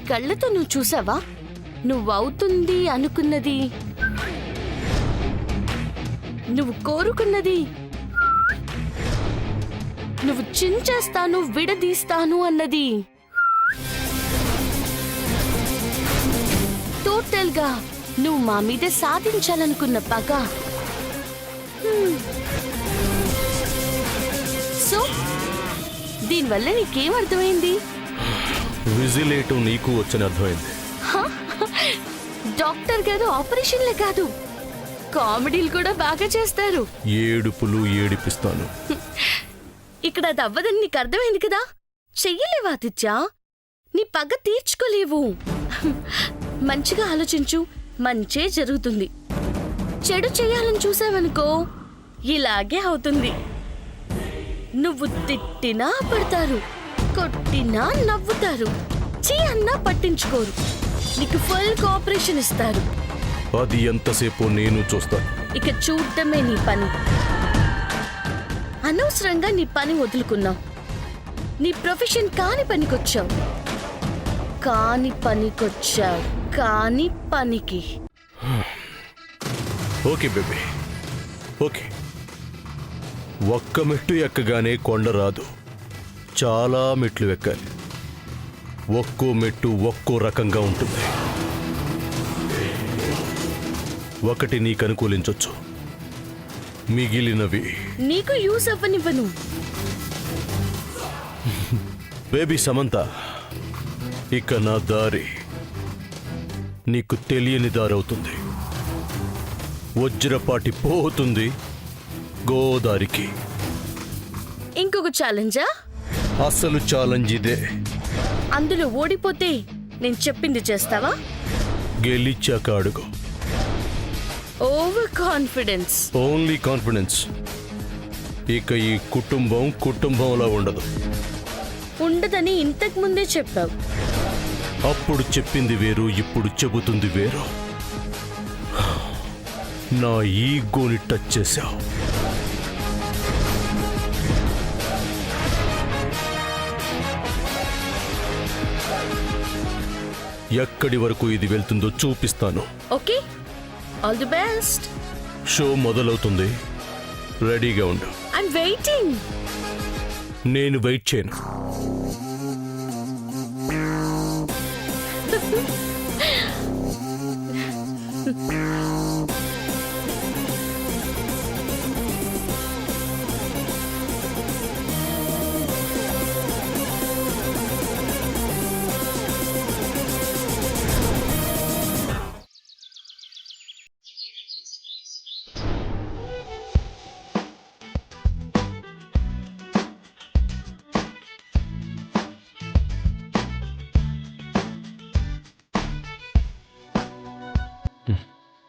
కళ్ళతో నువ్వు చూసావా? నువ్వవుతుంది అనుకున్నది, నువ్వు కోరుకున్నది, నువ్వు చించేస్తాను విడదీస్తాను అన్నది టోటల్ గా నువ్వు మా మీద సాధించాలనుకున్న పగ. సో దీనివల్ల నీకేం అర్థమైంది? విజిలేటు నీకు వచ్చని అర్థమైంది. డాక్టర్ గారు ఆపరేషన్లే కాదు, కామెడీలు కూడా బాగా చేస్తారు. ఏడుపులు ఏడిపిస్తాను. ఇక్కడ అది అవ్వదని నీకు అర్థమైంది కదా. చెయ్యలేవా ఆదిత్య? నీ పగ తీర్చుకోలేవు. మంచిగా ఆలోచించు, మంచే జరుగుతుంది. చెడు చెయ్యాలని చూసావనుకో ఇలాగే అవుతుంది. నువ్వు తిట్టినా పడతారు, కొట్టినా నవ్వుతారు, చీ అన్నా పట్టించుకోరు. నీకు ఫుల్ కోఆపరేషన్ ఇస్తారు. అది ఎంతసేపు నేను చూస్తాను. ఇక చూడటమే నీ పని. అనవసరంగా నీ పని వదులుకున్నావు. నీ ప్రొఫెషన్ కాని పనికొచ్చావు. కాని పనికి. Okay baby, okay. ఒక్క మెట్టు ఎక్కగానే కొండ రాదు, చాలా మెట్లు ఎక్కాలి. ఒక్కో మెట్టు ఒక్కో రకంగా ఉంటుంది. ఒకటి నీకు అనుకూలించొచ్చు, మిగిలినవి నీకు యూస్ అవ్వనివ్వను. బేబీ సమంత, ఇక నా దారి నీకు తెలియని దారవుతుంది. వజ్రపాటి పోతుంది గోదారికి. ఇంకొక ఛాలెంజా? అసలు ఛాలెంజ్ ఇదే. అందులో ఓడిపోతే నేను చెప్పింది చేస్తావా? గెలిచాక అడుగు. Over confidence. Only confidence. ఇక ఈ కుటుంబంలా ఉండదు. ఉండదని ఇంతకు ముందే చెప్పావు. అప్పుడు చెప్పింది వేరు, ఇప్పుడు చెబుతుంది వేరు. నా ఈగోని టచ్ చేశావు. ఎక్కడి వరకు ఇది వెళ్తుందో చూపిస్తాను. Okay, all the best. Show మొదలవుతుంది, రెడీగా ఉండు. I'm waiting. నేను వెయిట్ చేయను.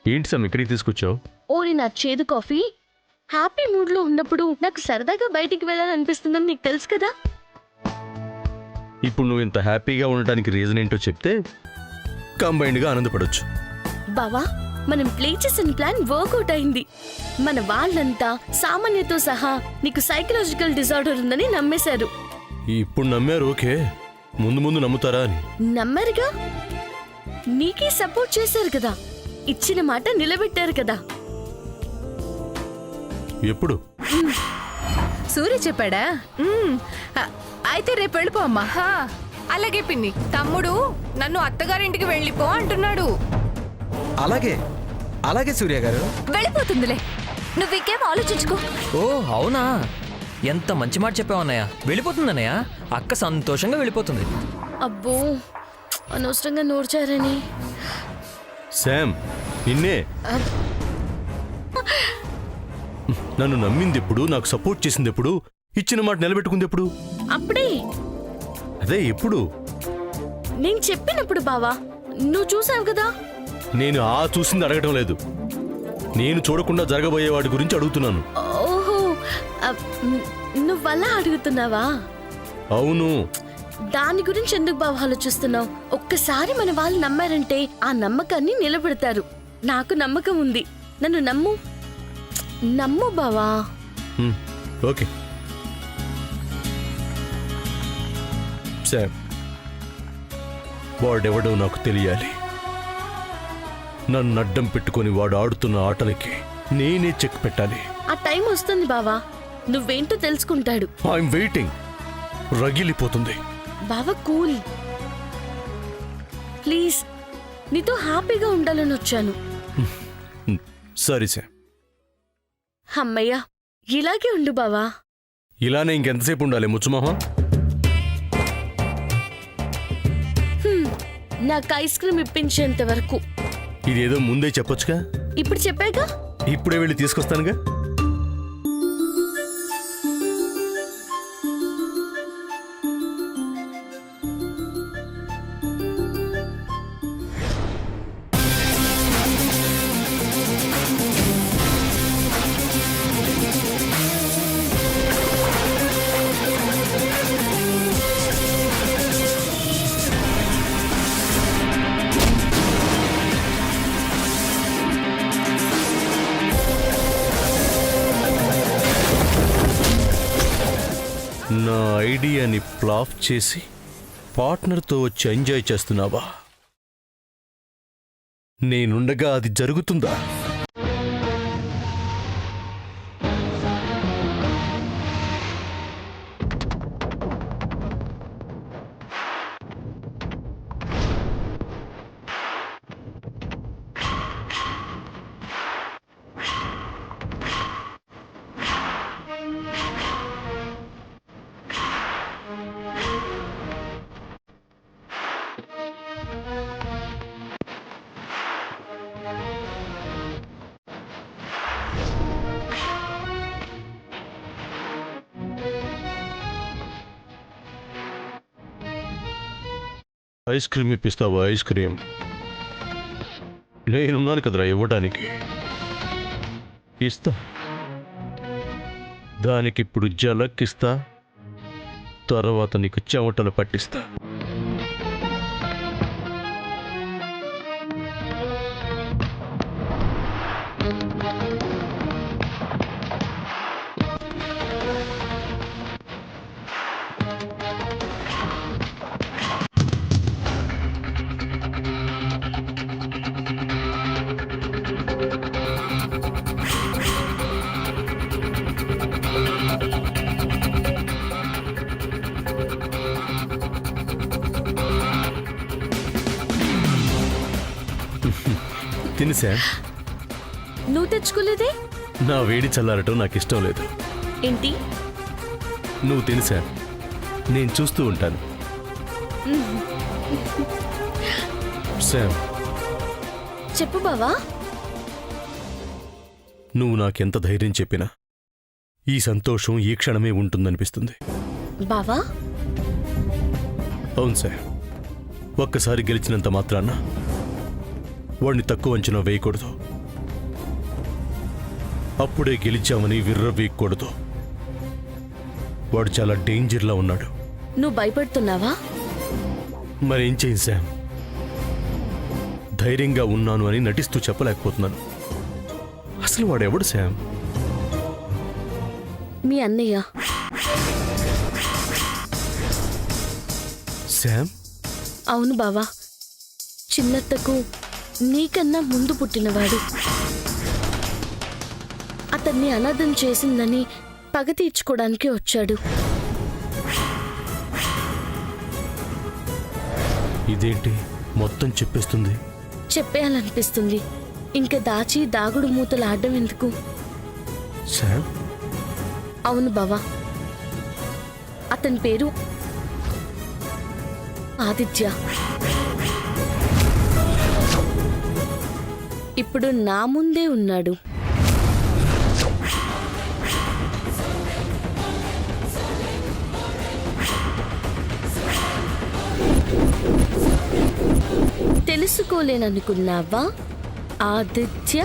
ఏంటి సమ్ ఇక్కడికి తీసుకొచ్చావు? ఓరి నా చేదు కాఫీ. హ్యాపీ మూడ్ లో ఉన్నప్పుడు నాకు సరదాగా బయటికి వెళ్ళాలనిపిస్తుందని నీకు తెలుసు కదా. ఇప్పుడు నువ్వు ఇంత హ్యాపీగా ఉండటానికి రీజన్ ఏంటో చెప్తే కంబైన్డ్గా ఆనందపడొచ్చు. బావా, మనం ప్లే చేసిన ప్లాన్ వర్కౌట్ అయింది. మన వాళ్ళంతా సామాన్యతో సహా నీకు సైకలాజికల్ డిజార్డర్ ఉందని నమ్మేశారు. ఇప్పుడు నమ్మారు, ఓకే. ముందు నమ్ముతారా అని. నమ్మారుగా, నీకే సపోర్ట్ చేశారు కదా, ఇచ్చిన మాట నిలబెట్టారు కదా. ఎప్పుడు? సూర్య చెప్పాడా? అయితే రేపు వెళ్ళిపో అమ్మా. అలాగే పిన్ని. తమ్ముడు నన్ను అత్తగారింటికి వెళ్ళిపో అంటున్నాడు. అలాగే సూర్య గారు. వెళ్ళిపోతుందిలే, నువ్వు ఇంకేం ఆలోచించుకో. ఓ అవునా, ఎంత మంచి మాట చెప్పావన్నయ్య. వెళ్ళిపోతుందన్నయ్య, అక్క సంతోషంగా వెళ్ళిపోతుంది. అబ్బో, అనవసరంగా నోర్చారని. శామ్, నిన్నే. నన్ను నమ్మింది ఎప్పుడు, నాకు సపోర్ట్ చేసింది ఎప్పుడు, ఇచ్చిన మాట నిలబెట్టుకుంది ఎప్పుడు? అప్పుడే. అదే ఎప్పుడు? నేను చెప్పినప్పుడు బావా, నువ్వు చూసావు కదా. నేను చూసింది అడగటం లేదు, నేను చూడకుండా జరగబోయే వాటి గురించి అడుగుతున్నాను. ఓహో, నువ్వలా అడుగుతున్నావా? అవును. దాని గురించి ఎందుకు బావ ఆలోచిస్తున్నావు? ఒక్కసారి మన వాళ్ళు నమ్మారంటే ఆ నమ్మకాన్ని నిలబెడతారు. నాకు నమ్మకం ఉంది, నన్ను నమ్ము బావా. ఓకే శామ్, వాడెవడో నాకు తెలియాలి. నన్ను అడ్డం పెట్టుకొని వాడు ఆడుతున్న ఆటలకి నేనే చెక్ పెట్టాలి. ఆ టైం వస్తుంది బావా, నువ్వేంటో తెలుసుకుంటాడు. I'm waiting. రగిలిపోతుంది. బావా కూల్ ప్లీజ్, నీతో హ్యాపీగా ఉండాలని వచ్చాను. సరే సార్, అమ్మయ్యా, ఇలాగే ఉండు బావా. ఇలానే ఇంకెంతసేపు ఉండాలి ముచ్చుమోహ? నాకు ఐస్ క్రీమ్ ఇప్పించేంత వరకు. ఇదేదో ముందే చెప్పొచ్చుగా. ఇప్పుడు చెప్పాగా. ఇప్పుడే వెళ్ళి తీసుకొస్తానుగా. నా ఐడియాని ఫ్లాప్ చేసి పార్ట్నర్తో వచ్చి ఎంజాయ్ చేస్తున్నావా? నేనుండగా అది జరుగుతుందా? ఐస్ క్రీమ్ ఇప్పిస్తావా? ఐస్ క్రీమ్ నేనున్నాను కదరా ఇవ్వడానికి. ఇస్తా. దానికిప్పుడు జలక్కిస్తా, తర్వాత నీకు చెమటలు పట్టిస్తా. తినిసా? నువ్వు తెచ్చుకోలేదే? నా వేడి చల్లారటం నాకు ఇష్టం లేదు. ఏంటి? నువ్వు తినిసా, నేను చూస్తూ ఉంటాను. శామ్, చెప్పు బావా. నువ్వు నాకెంత ధైర్యం చెప్పినా ఈ సంతోషం ఈ క్షణమే ఉంటుందనిపిస్తుంది. బావా, అవును సార్. ఒక్కసారి గెలిచినంత మాత్రాన వాడిని తక్కువ అంచనా వేయకూడదు. అప్పుడే గెలిచామని విర్రవీయకూడదు. వాడు చాలా డేంజర్లా ఉన్నాడు. నువ్వు భయపడుతున్నావా? మరేం చేయి శామ్, ధైర్యంగా ఉన్నాను అని నటిస్తూ చెప్పలేకపోతున్నాను. అసలు వాడెవడు శామ్? మీ అన్నయ్య. శామ్? అవును బావా, చిన్నత్తకు నీకన్నా ముందు పుట్టినవాడు. అతన్ని అనాథం చేసిందని పగ తీర్చుకోవడానికి వచ్చాడు. ఇదేంటి మొత్తం చెప్పేస్తుంది? చెప్పేయాలనిపిస్తుంది. ఇంకా దాచి దాగుడు మూతలు ఆడడం ఎందుకు? శామ్? అవును బావా, అతని పేరు ఆదిత్య. ఇప్పుడు నా ముందే ఉన్నాడు. తెలుసుకోలేననుకున్నావా ఆదిత్య?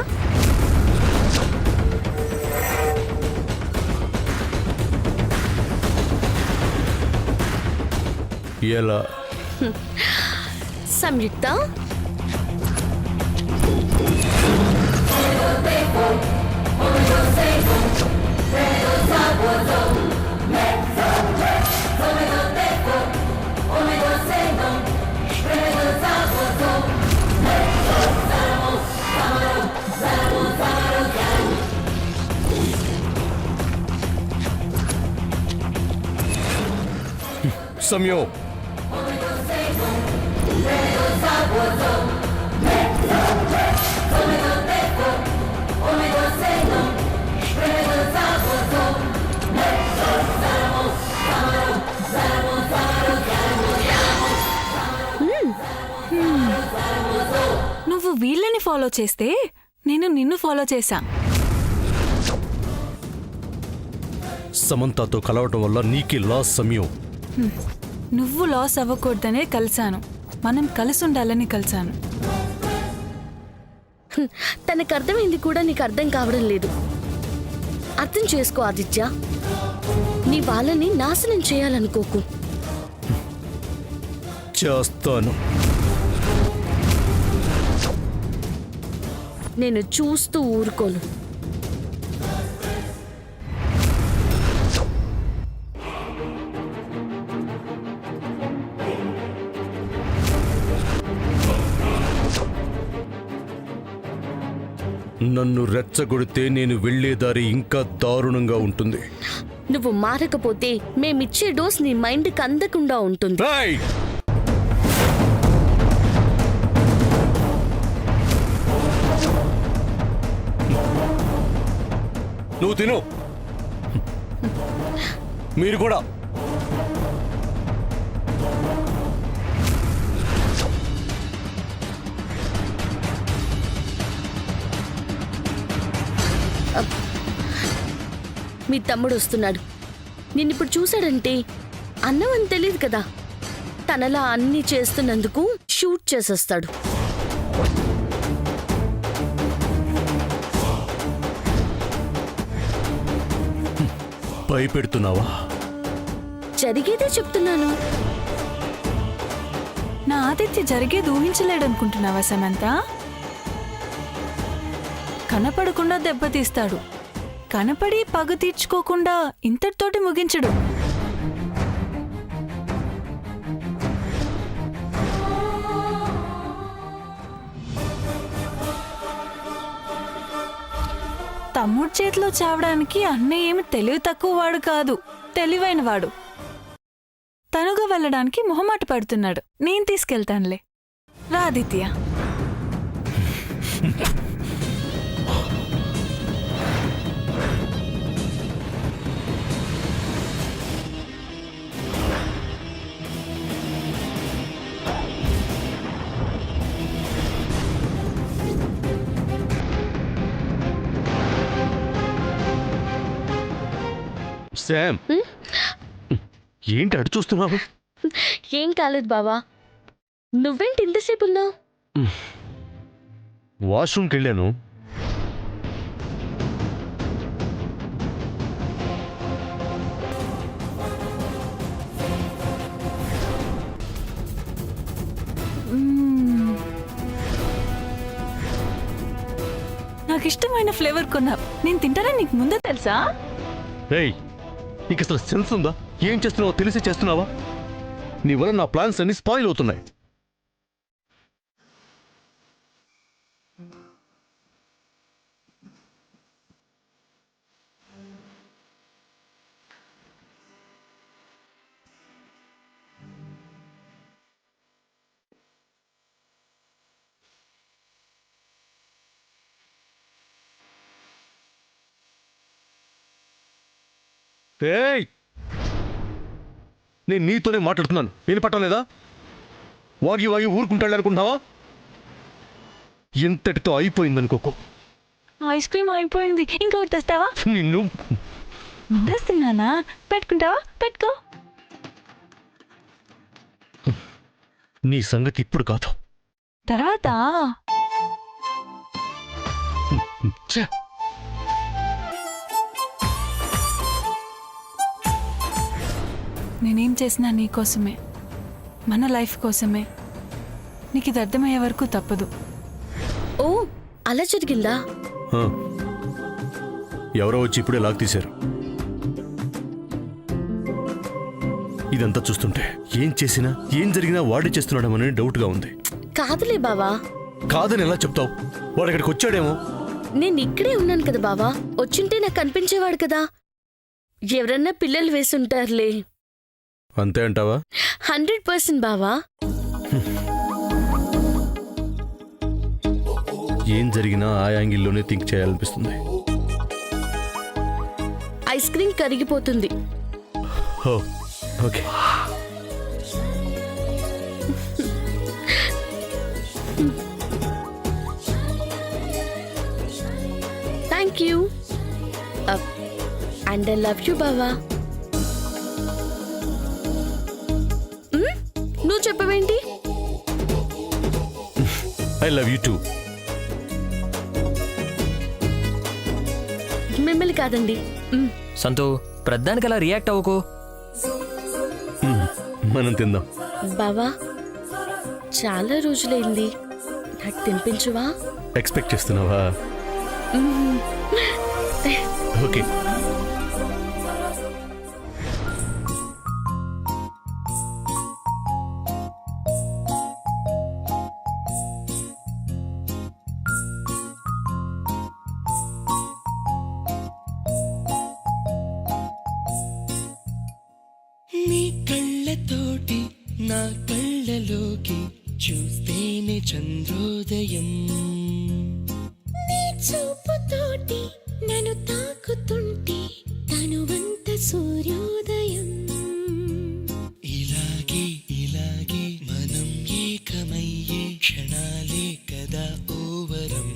ఎలా? సంయుక్త, సమయం. నువ్వు వీళ్ళని ఫాలో చేస్తే నేను నిన్ను ఫాలో చేశా. సమంతతో కలవటం వల్ల నీకే లాస్ సమయం. నువ్వు లాస్ అవ్వకూడదనే కలిశాను. మనం కలిసి ఉండాలని కలిశాను. తనకు అర్థమైంది కూడా నీకు అర్థం కావడం లేదు. అర్థం చేసుకో ఆదిత్య. నీ వాళ్ళని నాశనం చేయాలనుకోకు. చేస్తాను. నేను చూస్తూ ఊరుకోను. నన్ను రెచ్చగొడితే నేను వెళ్లే దారి ఇంకా దారుణంగా ఉంటుంది. నువ్వు మారకపోతే మేమిచ్చే డోస్ నీ మైండ్కి అందకుండా ఉంటుంది. రేయ్! నువ్వు తిను. మీరు కూడా. మీ తమ్ముడు వస్తున్నాడు. నిన్నిప్పుడు చూశాడంటే అన్నం అని తెలియదు కదా, తనలా అన్ని చేస్తున్నందుకు షూట్ చేసేస్తాడు. భయపెడుతున్నావా? జరిగేదే చెప్తున్నాను. నా ఆదిత్య జరిగేది ఊహించలేడనుకుంటున్నావా సమంత? కనపడకుండా దెబ్బతీస్తాడు. కనపడి పగ తీర్చుకోకుండా ఇంతటితోటి ముగించడు. తమ్ముడు చేతిలో చావడానికి అన్నయ్య ఏమి తెలివి తక్కువ వాడు కాదు, తెలివైన వాడు. తనుగా వెళ్ళడానికి మొహమాట పడుతున్నాడు. నేను తీసుకెళ్తానులే. రా ఆదిత్య. శామ్, ఏంటి అటు చూస్తున్నావు? ఏం కాలేదు బావా. నువ్వేంటి ఇంతసేపు ఉన్నావు? వాష్రూమ్కి వెళ్ళాను. నాకు ఇష్టమైన ఫ్లేవర్ కొన్నా. నేను తింటానని నీకు ముందే తెలుసా? రేయ్, నీకు అసలు సెన్స్ ఉందా? ఏం చేస్తున్నావో తెలిసి చేస్తున్నావా? నీ వల్ల నా ప్లాన్స్ అన్ని స్పాయిల్ అవుతున్నాయి. ఏయ్, నేను నీతోనే మాట్లాడుతున్నాను. వినపట్టం లేదా? వాగి వాగి ఊరుకుంటాడు అనుకుంటున్నావా? ఇంతటితో అయిపోయిందనుకోకు. ఐస్ క్రీమ్ అయిపోయింది. ఇంకొకటి తెస్తావా? నిన్ను తెస్తున్నానా? పెట్టుకుంటావా? పెట్టుకో. నీ సంగతి ఇప్పుడు కాదు, తర్వాత ఛే! నేనేం చేసినా నీకోసమే, మన లైఫ్ కోసమే. నీకు ఇది అర్థమయ్యే వరకు తప్పదు. ఓ, అలా జరిగిందా? ఆ, ఎవరో వచ్చి ఇప్పుడే లాక్ తీశారు. ఇదంతా చూస్తుంటే ఏం చేసినా ఏం జరిగినా వాడే చేస్తున్నాడేమోనని డౌట్గా ఉంది. కాదులే బావా. కాదని ఎలా చెప్తావు? వాడు ఇక్కడికి వచ్చాడేమో. నేను ఇక్కడే ఉన్నాను కదా బావా. వచ్చుంటే నాకు కనిపించేవాడు కదా. ఎవరన్నా పిల్లలు వేసుంటారులే. అంతే అంటావా? 100% బావా. ఏం జరిగినా ఆ యాంగిల్లోనే థింక్ చేయాలనిపిస్తుంది. ఐస్ క్రీమ్ కరిగిపోతుంది. Oh okay. Thank you. And I love you బావా. నువ్వు చెప్పవేంటి? I love you too. మిమ్మల్ని కాదండి. సంతు ప్రద్దానికి అలా రియాక్ట్ అవ్వకు. మనం తిందాం. బావా చాలా రోజులైంది, నాకు తినిపించువా? ఎక్స్పెక్ట్ చేస్తున్నావా? ఓకే. నీ కళ్ళతోటి నా కళ్ళలోకి చూస్తేనే చంద్రోదయం, నీ చూపుతోటి నన్ను తాకుతుంటే తనువంత సూర్యోదయం. ఇలాగే ఇలాగే మనం ఏకమయ్యే క్షణాలే కదా ఓవరం.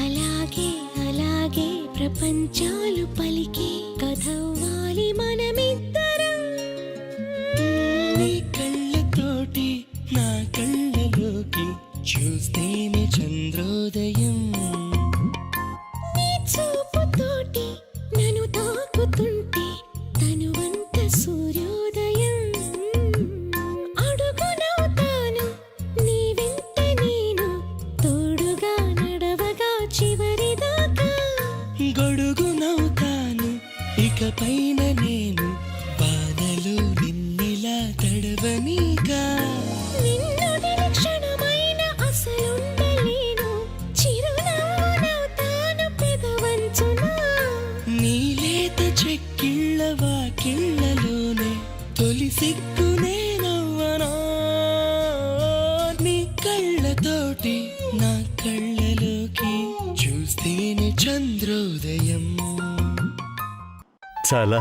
అలాగే అలాగే ప్రపంచాలు పలికే కథవ్వాలి మనమిద్దరం. నీ కళ్ళతోటి నా కళ్ళలోకి చూస్తేనే చంద్రోదయం, నీ చూపుతోటి నన్ను తాకుతుంటే తనువంత సూర్యోదయం. అడుగునవుతాను నీ వెంట నేను, తోడుగా నడవగా చివరిదాకా. గొడుగునవుతాను ఇకపైన నేను, బాధలు నిన్నిలా తడవనీగా. నిన్ను నిరీక్షణమైన అసలుండలేను, చిరునవ్వునవుతాను పెదవంచున. నీలేత చెక్కిళ్ళ వాకిళ్ళలోనే తొలి సిగ్గునే నవ్వనా. నీ కళ్ళతోటి నా కళ్ళలోకి చూస్తేనే చంద్రోదయం. చాలా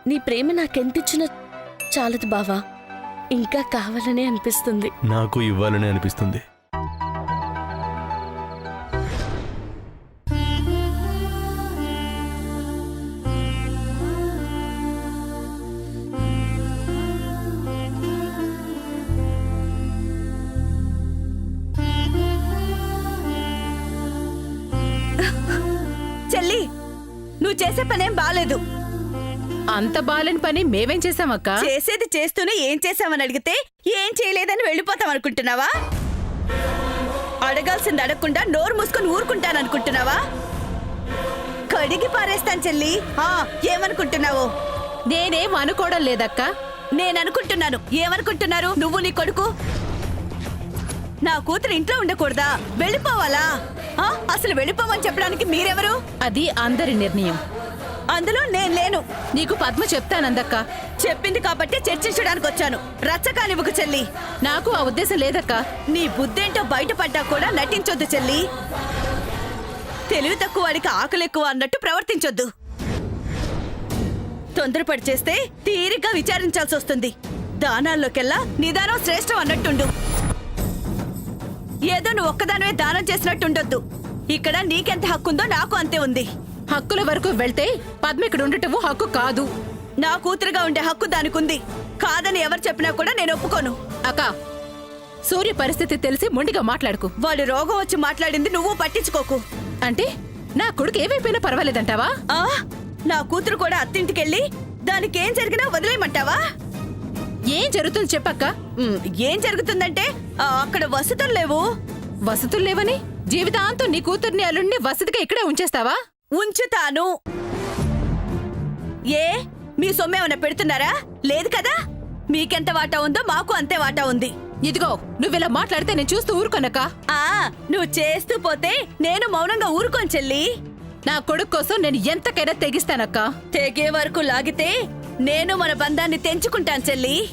నీ ప్రేమ నాకెంతిచ్చినా చాలదు బావా, ఇంకా కావాలనే అనిపిస్తుంది. నాకు ఇవ్వాలని అనిపిస్తుంది. చెల్లి, నువ్వు చేసే పనేం బాలేదు. అంత బాలేని పని మేమేం చేసామక్క? చేసేది చేస్తూనే ఏం చేసామని అడిగితే ఏం చేయలేదని వెళ్ళిపోతాం అనుకుంటున్నావా? అడగాల్సింది అడగకుండా నోరు మూసుకొని ఊరుకుంటాననుకుంటున్నావా? కడిగి పారేస్తాను చెల్లి. ఏమనుకుంటున్నావు? నేనేం అనుకోవడం లేదక్క. నేననుకుంటున్నాను. ఏమనుకుంటున్నారు నువ్వు నీ కొడుకు? నా కూతురు ఇంట్లో ఉండకూడదా? వెళ్ళిపోవాలా? అసలు వెళ్ళిపోమని చెప్పడానికి మీరెవరు? అది అందరి నిర్ణయం, అందులో నేను లేను. నీకు పద్మ చెప్తానందక్క. చెప్పింది కాబట్టి చర్చించడానికి వచ్చాను. రచ్చకానివ్వకు చెల్లి. నాకు ఆ ఉద్దేశం లేదక్క. నీ బుద్ధేంటో బయటపడ్డా కూడా నటించొద్దు చెల్లి. తెలివి తక్కువ వాడికి ఆకలి ఎక్కువ అన్నట్టు ప్రవర్తించొద్దు. తొందరపడి చేస్తే తీరిగ్గా విచారించాల్సి వస్తుంది. దానాల్లోకెల్లా నిదానం శ్రేష్టం అన్నట్టుండు. ఏదో నువ్వు ఒక్కదానివే దానం చేసినట్టుండొద్దు. ఇక్కడ నీకెంత హక్కుందో నాకు అంతే ఉంది. హక్కుల వరకు వెళ్తే పద్మ ఇక్కడ ఉండటం హక్కు కాదు. నా కూతురుగా ఉండే హక్కు దానికుంది. కాదని ఎవరు చెప్పినా కూడా నేను ఒప్పుకోను. అక్క, సూర్య పరిస్థితి తెలిసి మొండిగా మాట్లాడుకు. వాడి రోగం వచ్చి మాట్లాడింది నువ్వు పట్టించుకోకు. అంటే నా కొడుకు ఏమైపోయినా పర్వాలేదంటావా? నా కూతురు కూడా అత్తింటికెళ్ళి దానికేం జరిగినా వదిలేయమంటావా? ఏం జరుగుతుంది చెప్పక్క. ఏం జరుగుతుందంటే అక్కడ వసతులు లేవు. వసతులు లేవని జీవితాంతం నీ కూతుర్ని అల్లుడిని వసతిగా ఇక్కడే ఉంచేస్తావా? ఉంచుతాను. ఏ మీ సొమ్మేమన్నా పెడుతున్నారా? లేదు కదా. మీకెంత వాటా ఉందో మాకు అంతే వాటా ఉంది. ఇదిగో నువ్విలా మాట్లాడితే నేను చూస్తూ ఊరుకోనక్క. నువ్వు చేస్తూ పోతే నేను మౌనంగా ఊరుకోను చెల్లి. నా కొడుకు కోసం నేను ఎంతకైనా తెగిస్తానక్క. తెగే వరకు లాగితే నేను మన బంధాన్ని తెంచుకుంటాను చెల్లి.